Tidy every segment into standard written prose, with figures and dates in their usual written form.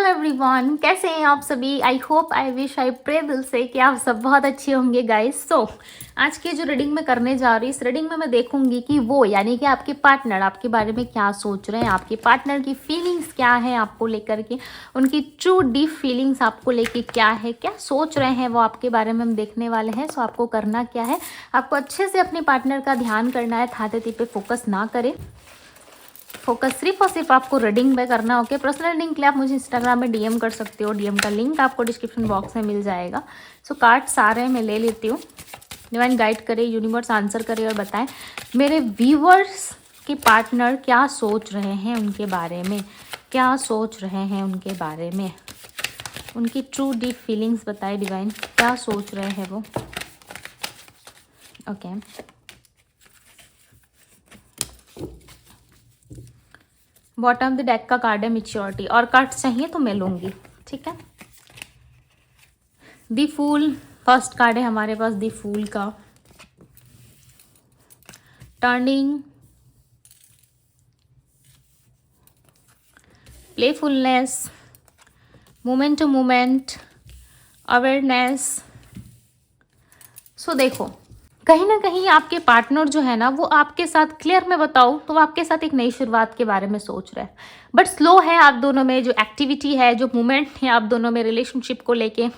Everyone, कैसे हैं आप सभी। I hope, I wish, I pray दिल से कि आप सब बहुत अच्छे होंगे गाइस। आज की जो रीडिंग मैं करने जा रही हूँ, इस रीडिंग में मैं देखूंगी कि वो यानी कि आपके पार्टनर आपके बारे में क्या सोच रहे हैं, आपके पार्टनर की फीलिंग्स क्या है आपको लेकर के, उनकी ट्रू डीप फीलिंग्स आपको लेके क्या है, क्या सोच रहे हैं वो आपके बारे में हम देखने वाले हैं। सो आपको करना क्या है, आपको अच्छे से अपने पार्टनर का ध्यान करना है, थाते पे फोकस ना करें, फोकस सिर्फ और सिर्फ आपको रीडिंग में करना है। ओके, पर्सनल लिंक के लिए आप मुझे इंस्टाग्राम में डीएम कर सकते हो, डीएम का लिंक आपको डिस्क्रिप्शन बॉक्स में मिल जाएगा। सो कार्ड सारे मैं ले लेती हूँ। डिवाइन गाइड करे, यूनिवर्स आंसर करे और बताएं मेरे व्यूवर्स के पार्टनर क्या सोच रहे हैं उनके बारे में, क्या सोच रहे हैं उनके बारे में, उनकी ट्रू डीप फीलिंग्स बताए डिवाइन, क्या सोच रहे हैं वो। ओके बॉटम द डेक का कार्ड है मैच्योरिटी, और कार्ड चाहिए तो मैं लूँगी, ठीक है। दी फूल फर्स्ट कार्ड है हमारे पास, दी फूल का। Turning, playfulness, moment to moment, awareness. So देखो, कहीं ना कहीं आपके पार्टनर जो है ना, वो आपके साथ, क्लियर मैं बताऊँ तो वो आपके साथ एक नई शुरुआत के बारे में सोच रहे हैं, बट स्लो है आप दोनों में जो एक्टिविटी है, जो मूवमेंट है आप दोनों में रिलेशनशिप को लेके,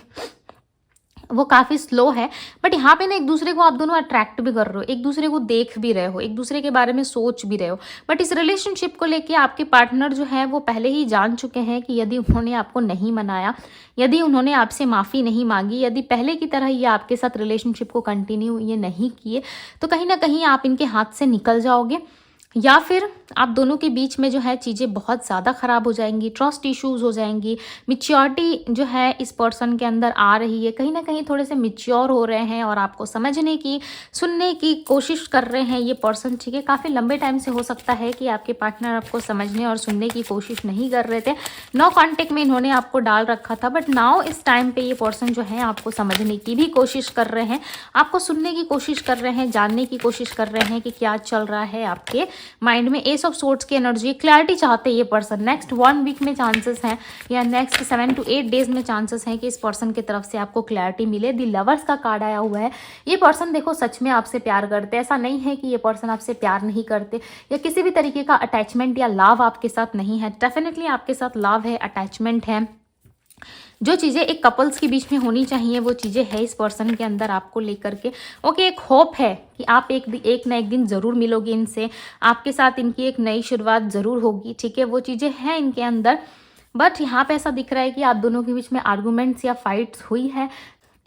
वो काफ़ी स्लो है। बट यहाँ पे ना एक दूसरे को आप दोनों अट्रैक्ट भी कर रहे हो, एक दूसरे को देख भी रहे हो, एक दूसरे के बारे में सोच भी रहे हो। बट इस रिलेशनशिप को लेके आपके पार्टनर जो है वो पहले ही जान चुके हैं कि यदि उन्होंने आपको नहीं मनाया, यदि उन्होंने आपसे माफ़ी नहीं मांगी, यदि पहले की तरह ये आपके साथ रिलेशनशिप को कंटिन्यू ये नहीं किए, तो कहीं ना कहीं आप इनके हाथ से निकल जाओगे, या फिर आप दोनों के बीच में जो है चीज़ें बहुत ज़्यादा ख़राब हो जाएंगी, ट्रस्ट इश्यूज़ हो जाएंगी। मैच्योरिटी जो है इस पर्सन के अंदर आ रही है, कहीं ना कहीं थोड़े से मैच्योर हो रहे हैं और आपको समझने की, सुनने की कोशिश कर रहे हैं ये पर्सन, ठीक है। काफ़ी लंबे टाइम से हो सकता है कि आपके पार्टनर आपको समझने और सुनने की कोशिश नहीं कर रहे थे, नो कॉन्टेक्ट में इन्होंने आपको डाल रखा था, बट नाउ इस टाइम पर ये पर्सन जो है आपको समझने की भी कोशिश कर रहे हैं, आपको सुनने की कोशिश कर रहे हैं, जानने की कोशिश कर रहे हैं कि क्या चल रहा है आपके माइंड में। एस ऑफ सोर्ड्स की एनर्जी, क्लैरिटी चाहते हैं ये पर्सन। नेक्स्ट 1 वीक में चांसेस हैं, या नेक्स्ट 7 to 8 डेज में चांसेस हैं कि इस पर्सन की तरफ से आपको क्लैरिटी मिले। दी लवर्स का कार्ड आया हुआ है। ये पर्सन देखो सच में आपसे प्यार करते हैं, ऐसा नहीं है कि ये पर्सन आपसे प्यार नहीं करते या किसी भी तरीके का अटैचमेंट या लव आपके साथ नहीं है। डेफिनेटली आपके साथ लव है, अटैचमेंट है, जो चीज़ें एक कपल्स के बीच में होनी चाहिए वो चीज़ें है इस पर्सन के अंदर आपको लेकर के। ओके, एक होप है कि आप एक ना एक दिन ज़रूर मिलोगे इनसे, आपके साथ इनकी एक नई शुरुआत ज़रूर होगी, ठीक है। वो चीज़ें हैं इनके अंदर, बट यहाँ पे ऐसा दिख रहा है कि आप दोनों के बीच में आर्गूमेंट्स या फाइट्स हुई है।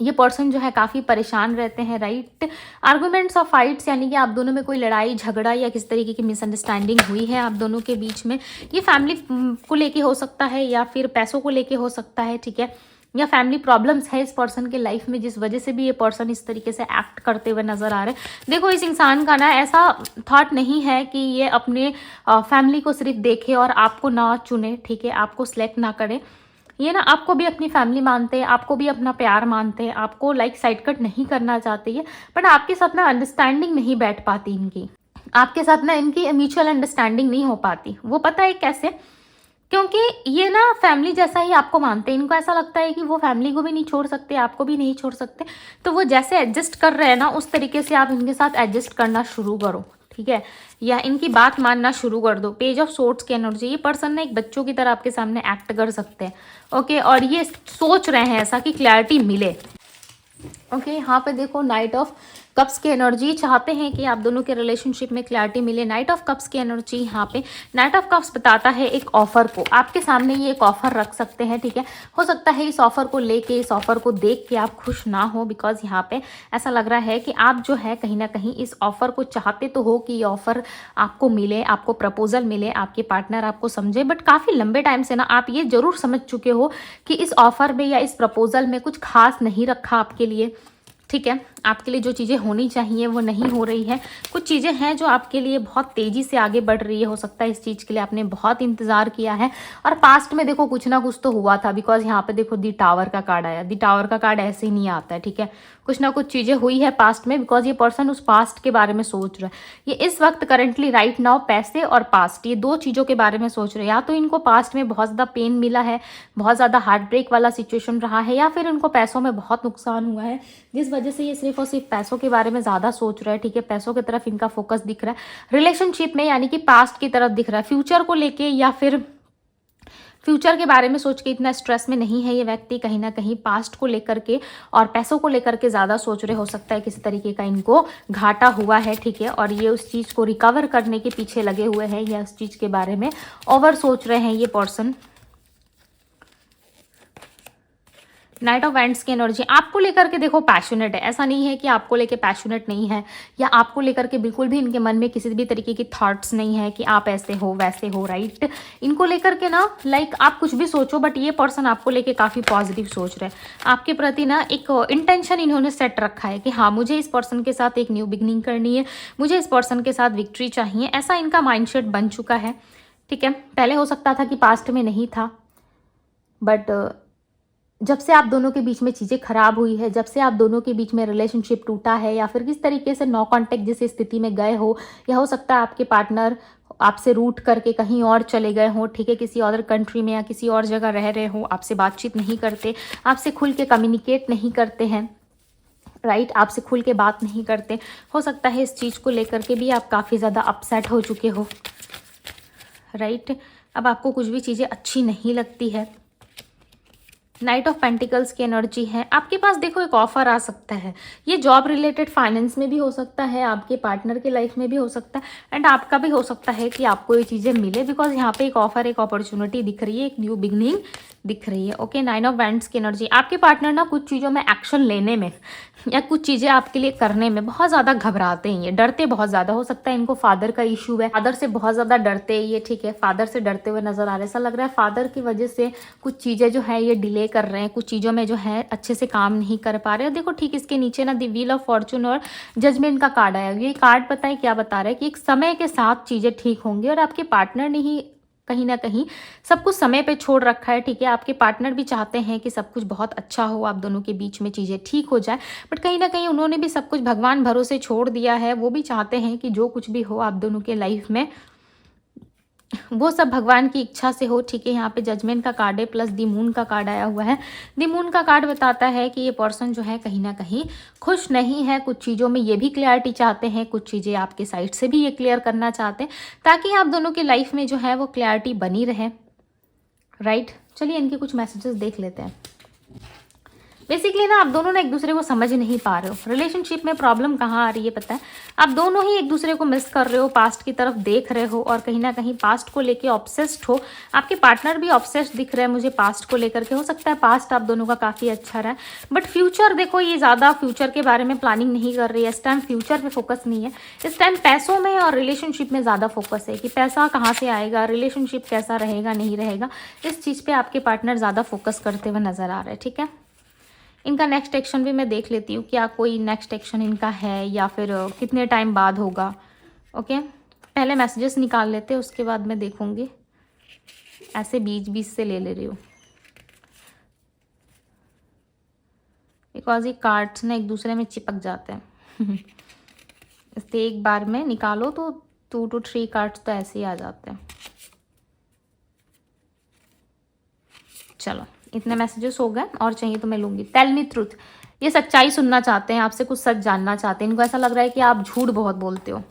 ये पर्सन जो है काफ़ी परेशान रहते हैं, राइट। आर्गूमेंट्स और फाइट्स यानी कि आप दोनों में कोई लड़ाई झगड़ा या किस तरीके की मिसअंडरस्टैंडिंग हुई है आप दोनों के बीच में। ये फैमिली को लेके हो सकता है या फिर पैसों को लेके हो सकता है, ठीक है, या फैमिली प्रॉब्लम्स है इस पर्सन के लाइफ में, जिस वजह से भी ये पर्सन इस तरीके से एक्ट करते हुए नजर आ रहे हैं। देखो, इस इंसान का ना ऐसा थॉट नहीं है कि ये अपने फैमिली को सिर्फ देखे और आपको ना चुने, ठीक है, आपको सिलेक्ट ना करे। ये ना आपको भी अपनी फैमिली मानते हैं, आपको भी अपना प्यार मानते हैं, आपको लाइक साइड कट नहीं करना चाहते ये, बट आपके साथ ना अंडरस्टैंडिंग नहीं बैठ पाती इनकी, आपके साथ ना इनकी म्यूचुअल अंडरस्टैंडिंग नहीं हो पाती। वो पता है कैसे, क्योंकि ये ना फैमिली जैसा ही आपको मानते हैं, इनको ऐसा लगता है कि वो फैमिली को भी नहीं छोड़ सकते, आपको भी नहीं छोड़ सकते, तो वो जैसे एडजस्ट कर रहे हैं ना उस तरीके से आप इनके साथ एडजस्ट करना शुरू करो, ठीक है, या इनकी बात मानना शुरू कर दो। पेज ऑफ सोर्ड्स की एनर्जी, ये पर्सन ना एक बच्चों की तरह आपके सामने एक्ट कर सकते हैं, ओके, और ये सोच रहे हैं ऐसा कि क्लैरिटी मिले। ओके, यहाँ पे देखो नाइट ऑफ कप्स की एनर्जी, चाहते हैं कि आप दोनों के रिलेशनशिप में क्लैरिटी मिले। नाइट ऑफ कप्स की एनर्जी, यहाँ पे नाइट ऑफ कप्स बताता है एक ऑफर को, आपके सामने ये एक ऑफर रख सकते हैं, ठीक है। हो सकता है इस ऑफर को लेके, इस ऑफर को देख के आप खुश ना हो, बिकॉज यहाँ पे ऐसा लग रहा है कि आप जो है कहीं ना कहीं इस ऑफर को चाहते तो हो कि ये ऑफर आपको मिले, आपको प्रपोजल मिले, आपके पार्टनर आपको समझे, बट काफ़ी लंबे टाइम से ना आप ये जरूर समझ चुके हो कि इस ऑफर में या इस प्रपोजल में कुछ खास नहीं रखा आपके लिए, ठीक है, आपके लिए जो चीज़ें होनी चाहिए वो नहीं हो रही है। कुछ चीज़ें हैं जो आपके लिए बहुत तेज़ी से आगे बढ़ रही है। हो सकता है इस चीज़ के लिए आपने बहुत इंतज़ार किया है और पास्ट में देखो कुछ ना कुछ तो हुआ था, बिकॉज यहाँ पे देखो दी टावर का कार्ड आया। दी टावर का कार्ड ऐसे ही नहीं आता है, ठीक है, कुछ ना कुछ चीज़ें हुई है पास्ट में, बिकॉज ये पर्सन उस पास्ट के बारे में सोच रहा है। ये इस वक्त करंटली राइट नाउ पैसे और पास्ट, ये दो चीज़ों के बारे में सोच रहे हैं। या तो इनको पास्ट में बहुत ज़्यादा पेन मिला है, बहुत ज़्यादा हार्ट ब्रेक वाला सिचुएशन रहा है, या फिर इनको पैसों में बहुत नुकसान हुआ है, जिस वजह से ये सिर्फ और सिर्फ पैसों के बारे में ज़्यादा सोच रहा है। ठीक है, पैसों की तरफ इनका फोकस दिख रहा है रिलेशनशिप में, यानी कि पास्ट की तरफ दिख रहा है। फ्यूचर को लेके या फिर फ्यूचर के बारे में सोच के इतना स्ट्रेस में नहीं है ये व्यक्ति। कहीं ना कहीं पास्ट को लेकर के और पैसों को लेकर के ज़्यादा सोच रहे। हो सकता है किसी तरीके का इनको घाटा हुआ है, ठीक है, और ये उस चीज़ को रिकवर करने के पीछे लगे हुए हैं या उस चीज़ के बारे में ओवर सोच रहे हैं ये पर्सन। नाइट ऑफ वैंड्स की एनर्जी आपको लेकर के देखो पैशनेट है। ऐसा नहीं है कि आपको लेकर पैशनेट नहीं है या आपको लेकर के बिल्कुल भी इनके मन में किसी भी तरीके की थॉट्स नहीं है कि आप ऐसे हो वैसे हो, राइट। इनको लेकर के ना लाइक आप कुछ भी सोचो, बट ये पर्सन आपको लेकर काफ़ी पॉजिटिव सोच रहे हैं। आपके प्रति ना एक इंटेंशन इन्होंने सेट रखा है कि हाँ, मुझे इस पर्सन के साथ एक न्यू बिगनिंग करनी है, मुझे इस पर्सन के साथ विक्ट्री चाहिए। ऐसा इनका माइंडसेट बन चुका है, ठीक है। पहले हो सकता था कि पास्ट में नहीं था, बट जब से आप दोनों के बीच में चीज़ें खराब हुई है, जब से आप दोनों के बीच में रिलेशनशिप टूटा है, या फिर किस तरीके से नो कांटेक्ट जैसी स्थिति में गए हो, या हो सकता है आपके पार्टनर आपसे रूट करके कहीं और चले गए हों, ठीक है, किसी अदर कंट्री में या किसी और जगह रह रहे हो, आपसे बातचीत नहीं करते, आपसे खुल के कम्युनिकेट नहीं करते हैं, राइट, आपसे खुल के बात नहीं करते। हो सकता है इस चीज़ को लेकर के भी आप काफ़ी ज़्यादा अपसेट हो चुके हो, राइट। अब आपको कुछ भी चीज़ें अच्छी नहीं लगती है। नाइट ऑफ पेंटिकल्स की एनर्जी है। आपके पास देखो एक ऑफर आ सकता है, ये जॉब रिलेटेड फाइनेंस में भी हो सकता है, आपके पार्टनर के लाइफ में भी हो सकता है, एंड आपका भी हो सकता है कि आपको ये चीज़ें मिले, बिकॉज यहाँ पे एक ऑफर, एक अपॉर्चुनिटी दिख रही है, एक न्यू बिगनिंग दिख रही है। ओके, नाइन ऑफ वैंड्स की एनर्जी। आपके पार्टनर ना कुछ चीज़ों में एक्शन लेने में या कुछ चीज़ें आपके लिए करने में बहुत ज़्यादा घबराते हैं, ये डरते बहुत ज़्यादा। हो सकता है इनको फादर का इशू है, फादर से बहुत ज़्यादा डरते हैं ये, ठीक है, फादर से डरते हुए नजर आ रहे हैं। ऐसा लग रहा है फादर की वजह से कुछ चीज़ें जो है ये डिले कर रहे हैं, कुछ चीज़ों में जो है अच्छे से काम नहीं कर पा रहे हैं। देखो ठीक इसके नीचे ना द व्हील ऑफ फॉर्चून और जजमेंट का कार्ड आया। ये कार्ड पता है क्या बता रहा है कि एक समय के साथ चीज़ें ठीक होंगी, और आपके पार्टनर ने ही कहीं ना कहीं सब कुछ समय पे छोड़ रखा है, ठीक है। आपके पार्टनर भी चाहते हैं कि सब कुछ बहुत अच्छा हो, आप दोनों के बीच में चीज़ें ठीक हो जाए, बट कहीं ना कहीं उन्होंने भी सब कुछ भगवान भरोसे छोड़ दिया है। वो भी चाहते हैं कि जो कुछ भी हो आप दोनों के लाइफ में वो सब भगवान की इच्छा से हो, ठीक है। यहाँ पे जजमेंट का कार्ड है, प्लस दी मून का कार्ड आया हुआ है। दी मून का कार्ड बताता है कि ये पर्सन जो है कहीं ना कहीं खुश नहीं है, कुछ चीज़ों में ये भी क्लैरिटी चाहते हैं, कुछ चीज़ें आपके साइड से भी ये क्लियर करना चाहते हैं, ताकि आप दोनों की लाइफ में जो है वो क्लैरिटी बनी रहे, राइट। चलिए इनके कुछ मैसेजेस देख लेते हैं। बेसिकली ना आप दोनों ना एक दूसरे को समझ नहीं पा रहे हो। रिलेशनशिप में प्रॉब्लम कहाँ आ रही है पता है, आप दोनों ही एक दूसरे को मिस कर रहे हो, पास्ट की तरफ देख रहे हो, और कहीं ना कहीं पास्ट को लेके ऑब्सेस्ड हो। आपके पार्टनर भी ऑब्सेस्ड दिख रहे हैं मुझे पास्ट को लेकर के। हो सकता है पास्ट आप दोनों का काफ़ी अच्छा रहा है, बट फ्यूचर देखो ये ज़्यादा फ्यूचर के बारे में प्लानिंग नहीं कर रही है। इस टाइम फ्यूचर पे फोकस नहीं है, इस टाइम पैसों में और रिलेशनशिप में ज़्यादा फोकस है कि पैसा कहाँ से आएगा, रिलेशनशिप कैसा रहेगा नहीं रहेगा, इस चीज़ पर आपके पार्टनर ज़्यादा फोकस करते हुए नजर आ रहे हैं, ठीक है। इनका नेक्स्ट एक्शन भी मैं देख लेती हूँ, क्या कोई नेक्स्ट एक्शन इनका है या फिर कितने टाइम बाद होगा। ओके, पहले मैसेजेस निकाल लेते हैं, उसके बाद मैं देखूँगी। ऐसे बीच बीच से ले रही हूँ, बिकॉज ये कार्ड्स ना एक दूसरे में चिपक जाते हैं इसलिए एक बार में निकालो तो 2 to 3 कार्ड्स तो ऐसे ही आ जाते हैं। चलो इतने मैसेजेस हो गए, और चाहिए तो मैं लूँगी। टेल मी ट्रूथ, ये सच्चाई सुनना चाहते हैं, आपसे कुछ सच जानना चाहते हैं। इनको ऐसा लग रहा है कि आप झूठ बहुत बोलते हो,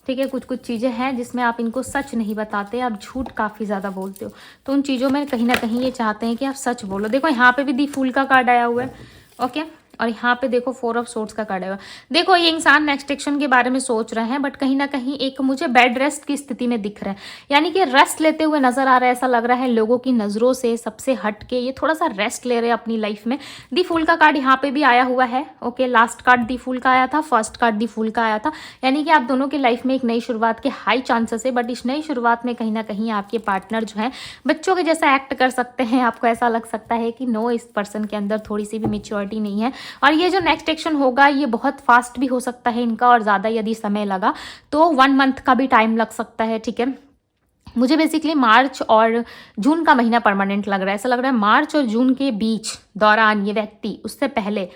ठीक है। कुछ कुछ चीज़ें हैं जिसमें आप इनको सच नहीं बताते, आप झूठ काफ़ी ज़्यादा बोलते हो, तो उन चीज़ों में कहीं ना कहीं ये चाहते हैं कि आप सच बोलो। देखो यहाँ पे भी दी फूल का कार्ड आया हुआ है, ओके, और यहाँ पे देखो 4 ऑफ सोर्ड्स का कार्ड है। देखो ये इंसान नेक्स्ट एक्शन के बारे में सोच रहे हैं, बट कहीं ना कहीं एक मुझे बेड रेस्ट की स्थिति में दिख रहा है, यानी कि रेस्ट लेते हुए नजर आ रहा है। ऐसा लग रहा है लोगों की नज़रों से सबसे हट के ये थोड़ा सा रेस्ट ले रहे हैं अपनी लाइफ में। दी फूल का कार्ड यहाँ पे भी आया हुआ है, ओके। लास्ट कार्ड दी फूल का आया था, फर्स्ट कार्ड दी फूल का आया था, यानी कि आप दोनों की लाइफ में एक नई शुरुआत के हाई चांसेस है। बट इस नई शुरुआत में कहीं ना कहीं आपके पार्टनर जो है बच्चों के जैसा एक्ट कर सकते हैं। आपको ऐसा लग सकता है कि नो, इस पर्सन के अंदर थोड़ी सी भी मेच्योरिटी नहीं है, और ये जो नेक्स्ट एक्शन होगा ये बहुत फास्ट भी हो सकता है इनका, और ज़्यादा यदि समय लगा तो 1 मंथ का भी टाइम लग सकता है, ठीक है। मुझे बेसिकली मार्च और जून का महीना परमानेंट लग रहा है। ऐसा लग रहा है मार्च और जून के बीच दौरान ये व्यक्ति उससे पहले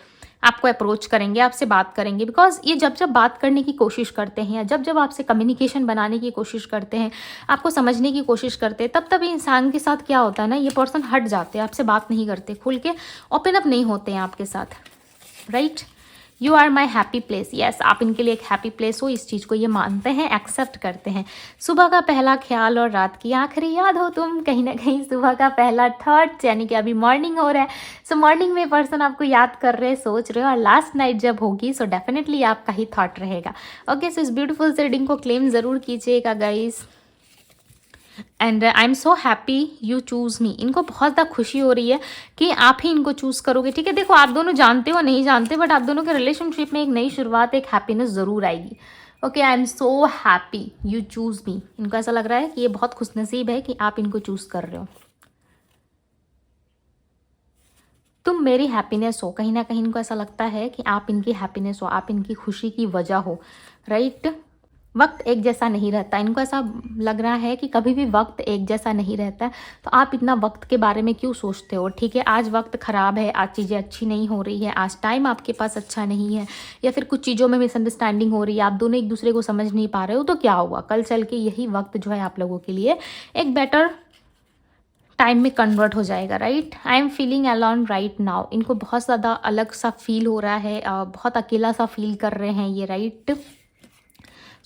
आपको अप्रोच करेंगे, आपसे बात करेंगे। बिकॉज ये जब जब बात करने की कोशिश करते हैं या जब जब आपसे कम्युनिकेशन बनाने की कोशिश करते हैं, आपको समझने की कोशिश करते हैं, तब तब इंसान के साथ क्या होता है ना, ये पर्सन हट जाते हैं, आपसे बात नहीं करते, खुल के ओपन अप नहीं होते हैं आपके साथ, right. You are my happy place, yes, आप इनके लिए एक हैप्पी प्लेस हो, इस चीज़ को ये मानते हैं, एक्सेप्ट करते हैं। सुबह का पहला ख्याल और रात की आखिरी याद हो तुम, कहीं ना कहीं सुबह का पहला थॉट, यानी कि अभी मॉर्निंग हो रहा है, सो मॉर्निंग में पर्सन आपको याद कर रहे हैं, सोच रहे हो, और लास्ट नाइट जब होगी सो डेफिनेटली आपका ही थॉट रहेगा। ओके, सो इस ब्यूटीफुल से रीडिंग को क्लेम ज़रूर कीजिएगा guys. And I am so happy you choose me, इनको बहुत ज़्यादा खुशी हो रही है कि आप ही इनको चूज़ करोगे, ठीक है। देखो, आप दोनों जानते हो नहीं जानते, बट आप दोनों के रिलेशनशिप में एक नई शुरुआत, एक हैप्पीनेस ज़रूर आएगी। Okay, I am so happy you choose me, इनको ऐसा लग रहा है कि ये बहुत खुशनसीब है कि आप इनको चूज़ कर रहे हो। तुम मेरी हैप्पीनेस हो, कहीं ना कहीं इनको ऐसा लगता है कि आप इनकी हैप्पीनेस हो, आप इनकी खुशी की वजह हो, राइट। वक्त एक जैसा नहीं रहता, इनको ऐसा लग रहा है कि कभी भी वक्त एक जैसा नहीं रहता है, तो आप इतना वक्त के बारे में क्यों सोचते हो, ठीक है। आज वक्त ख़राब है, आज चीज़ें अच्छी नहीं हो रही है, आज टाइम आपके पास अच्छा नहीं है, या फिर कुछ चीज़ों में मिसअंडरस्टैंडिंग हो रही है, आप दोनों एक दूसरे को समझ नहीं पा रहे हो, तो क्या हुआ, कल चल के यही वक्त जो है आप लोगों के लिए एक बेटर टाइम में कन्वर्ट हो जाएगा, right. I am feeling alone right now, इनको बहुत ज़्यादा अलग सा फील हो रहा है, बहुत अकेला सा फील कर रहे हैं ये, राइट।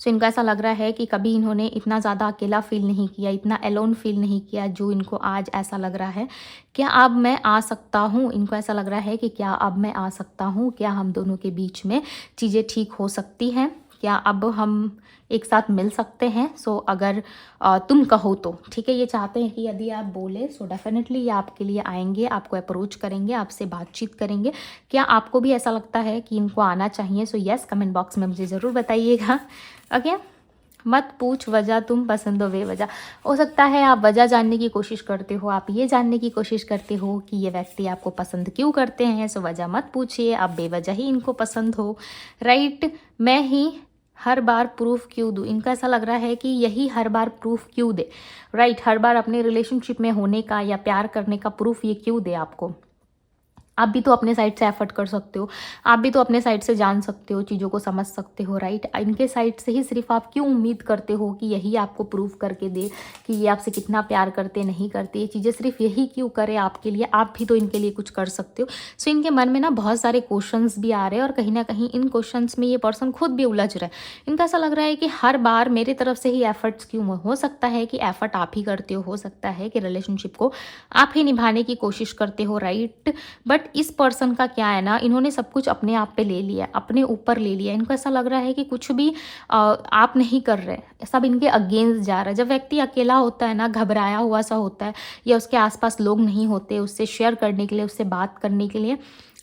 सो इनको ऐसा लग रहा है कि कभी इन्होंने इतना ज़्यादा अकेला फील नहीं किया, इतना अलोन फील नहीं किया जो इनको आज ऐसा लग रहा है। क्या अब मैं आ सकता हूँ, इनको ऐसा लग रहा है कि क्या अब मैं आ सकता हूँ, क्या हम दोनों के बीच में चीज़ें ठीक हो सकती हैं, क्या अब हम एक साथ मिल सकते हैं। सो अगर तुम कहो तो, ठीक है। ये चाहते हैं कि यदि आप बोले सो डेफिनेटली ये आपके लिए आएंगे, आपको अप्रोच करेंगे, आपसे बातचीत करेंगे। क्या आपको भी ऐसा लगता है कि इनको आना चाहिए? सो यस, कमेंट बॉक्स में मुझे ज़रूर बताइएगा। ओके, मत पूछ वजह तुम पसंद हो बेवजह, हो सकता है आप वजह जानने की कोशिश करते हो, आप ये जानने की कोशिश करते हो कि ये व्यक्ति आपको पसंद क्यों करते हैं। सो वजह मत पूछिए, आप बेवजह ही इनको पसंद हो, राइट। मैं ही हर बार प्रूफ क्यों दूँ, इनका ऐसा लग रहा है कि यही हर बार प्रूफ क्यों दे, राइट। हर बार अपने रिलेशनशिप में होने का या प्यार करने का प्रूफ ये क्यों दे आपको। आप भी तो अपने साइड से एफर्ट कर सकते हो, आप भी तो अपने साइड से जान सकते हो, चीज़ों को समझ सकते हो, राइट। इनके साइड से ही सिर्फ आप क्यों उम्मीद करते हो कि यही आपको प्रूफ करके दे कि ये आपसे कितना प्यार करते नहीं करते, ये चीज़ें सिर्फ यही क्यों करे आपके लिए, आप भी तो इनके लिए कुछ कर सकते हो। सो इनके मन में ना बहुत सारे क्वेश्चंस भी आ रहे हैं, और कहीं ना कहीं इन क्वेश्चंस में ये पर्सन खुद भी उलझ रहा है। इनका ऐसा लग रहा है कि हर बार मेरी तरफ से ही एफर्ट्स क्यों, हो सकता है कि एफर्ट आप ही करते हो सकता है कि रिलेशनशिप को आप ही निभाने की कोशिश करते हो, राइट। बट इस पर्सन का क्या है ना, इन्होंने सब कुछ अपने आप पे ले लिया, अपने ऊपर ले लिया। इनको ऐसा लग रहा है कि कुछ भी आप नहीं कर रहे, सब इनके अगेंस्ट जा रहा है। जब व्यक्ति अकेला होता है ना, घबराया हुआ सा होता है, या उसके आसपास लोग नहीं होते उससे शेयर करने के लिए, उससे बात करने के लिए,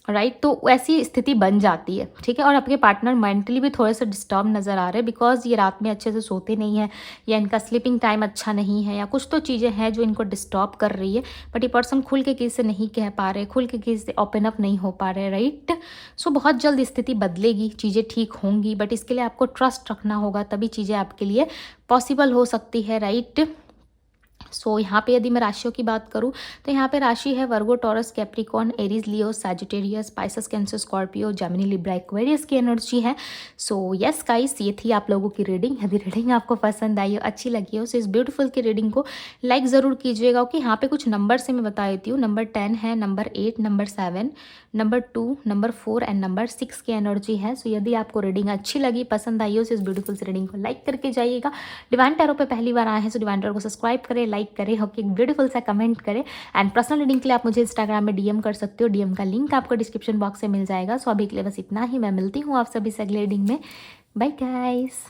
राइट, तो ऐसी स्थिति बन जाती है, ठीक है। और आपके पार्टनर मेंटली भी थोड़े से डिस्टर्ब नज़र आ रहे हैं, बिकॉज ये रात में अच्छे से सोते नहीं है, या इनका स्लीपिंग टाइम अच्छा नहीं है, या कुछ तो चीज़ें हैं जो इनको डिस्टर्ब कर रही है। बट ये पर्सन खुल के किसी से नहीं कह पा रहे, खुल के किसी से ओपन अप नहीं हो पा रहे, राइट। सो बहुत जल्द स्थिति बदलेगी, चीज़ें ठीक होंगी, बट इसके लिए आपको ट्रस्ट रखना होगा, तभी चीज़ें आपके लिए पॉसिबल हो सकती है, राइट। सो यहाँ पे यदि मैं राशियों की बात करूँ तो यहाँ पे राशि है Virgo, Taurus, Capricorn, Aries, Leo, Sagittarius, Pisces, Cancer, Scorpio, Gemini, Libra, Aquarius की एनर्जी है। सो यस गाइस, ये थी आप लोगों की रीडिंग। यदि रीडिंग आपको पसंद आई हो, अच्छी लगी हो, सो इस ब्यूटीफुल की रीडिंग को लाइक ज़रूर कीजिएगा। ओके, यहाँ पे कुछ नंबर से मैं बता देती हूँ। नंबर 10 है, number 8, number 7, number 2, number 4 and number 6 की एनर्जी है। सो यदि आपको रीडिंग अच्छी लगी, पसंद आई हो, तो इस ब्यूटीफुल से रीडिंग को लाइक करके जाइएगा। डिवाइन टैरो पे पहली बार आए हैं तो डिवाइन टैरो को सब्सक्राइब करें, लाइक करें, ओके, एक ब्यूटीफुल सा कमेंट करें। एंड पर्सनल रीडिंग के लिए आप मुझे इंस्टाग्राम में डीएम कर सकते हो, डीएम का लिंक आपको डिस्क्रिप्शन बॉक्स में मिल जाएगा। सो अभी के लिए बस इतना ही, मैं मिलती हूँ आप सभी से अगले रीडिंग में। Bye guys.